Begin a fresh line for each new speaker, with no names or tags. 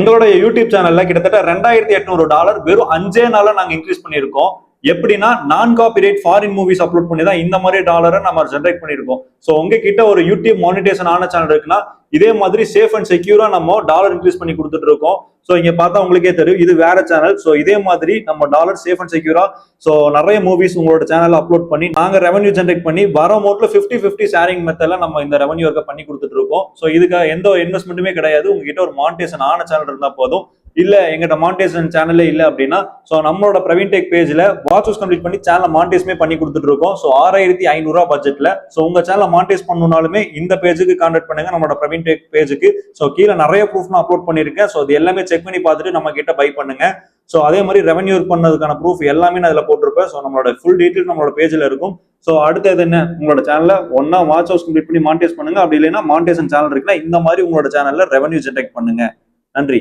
எங்களோட யூடியூப் சேனல்ல கிட்டத்தட்ட $2800 வெறும் 5 நாள்ல நாங்க இன்க்ரீஸ் பண்ணியிருக்கோம். எப்படின்னா நான் காப்பிரைட் ஃபாரின் மூவிஸ் அப்லோட் பண்ணி தான் இந்த மாதிரி டாலரை நம்ம ஜென்ரேட் பண்ணிருக்கோம். ஸோ உங்ககிட்ட ஒரு யூடியூப் மானிட்டேஷன் ஆன சேனல் இருக்குன்னா இதே மாதிரி சேஃப் அண்ட் செக்யூரா நம்ம டாலர் இன்க்ரீஸ் பண்ணி கொடுத்துட்டு இருக்கோம். ஸோ இங்க பார்த்தா உங்களுக்கே தெரியும் இது வேற சேனல். ஸோ இதே மாதிரி நம்ம டாலர் சேஃப் அண்ட் செக்யூரா ஸோ நிறைய மூவிஸ் உங்களோட சேனல் அப்லோட் பண்ணி நாங்க ரெவன்யூ ஜென்ரேட் பண்ணி வர அமௌண்ட்ல 50-50 ஷேரிங் மெத்தட்ல நம்ம இந்த ரெவன்யூ ஒர்க்கை பண்ணி கொடுத்துட்டு இருக்கோம். ஸோ இதுக்கு எந்த இன்வெஸ்ட்மெண்ட்டுமே கிடையாது. உங்ககிட்ட ஒரு மானிட்டேஷன் ஆன சேனல் இருந்தா போதும். இல்ல எங்கிட்ட மானிட்டேஷன் சேனலே இல்ல அப்படின்னா ஸோ நம்மளோட பிரவீன் டெக் பேஜ்ல வாட்ச் கம்ப்ளீட் பண்ணி சேனல் மானிட்டேஷனே பண்ணி கொடுத்துட்டு இருக்கோம். ஸோ $6500 பட்ஜெட்ல. ஸோ உங்க சேனல் மானிட்டேஸ் பண்ணணும்னாலுமே இந்த பேஜுக்கு கான்டாக்ட் பண்ணுங்க, நம்மளோட பிரவீன் டெக் பேஜுக்கு. ஸோ கீழே நிறைய ப்ரூஃப் நான் அப்லோட் பண்ணிருக்கேன். ஸோ அது எல்லாமே செக் பண்ணி பார்த்துட்டு நம்ம கிட்ட பை பண்ணுங்க. ஸோ அதே மாதிரி ரெவன்யூ பண்ணதுக்கான ப்ரூஃப் எல்லாமே நான் அதில் போட்டிருப்பேன். ஸோ நம்மளோட ஃபுல் டீட்டெயில் நம்மளோட பேஜ்ல இருக்கும். ஸோ அடுத்தது என்ன, உங்களோட சேனல்ல ஒன்னா வாட்ச் ஹவுஸ் கம்ப்ளீட் பண்ணி மானிட்டேஸ் பண்ணுங்க. அப்படி இல்லைன்னா மானிட்டேஷன் சேனல் இருக்குன்னா இந்த மாதிரி உங்களோட சேனல்ல ரெவன்யூ ஜென்ரேட் பண்ணுங்க. நன்றி.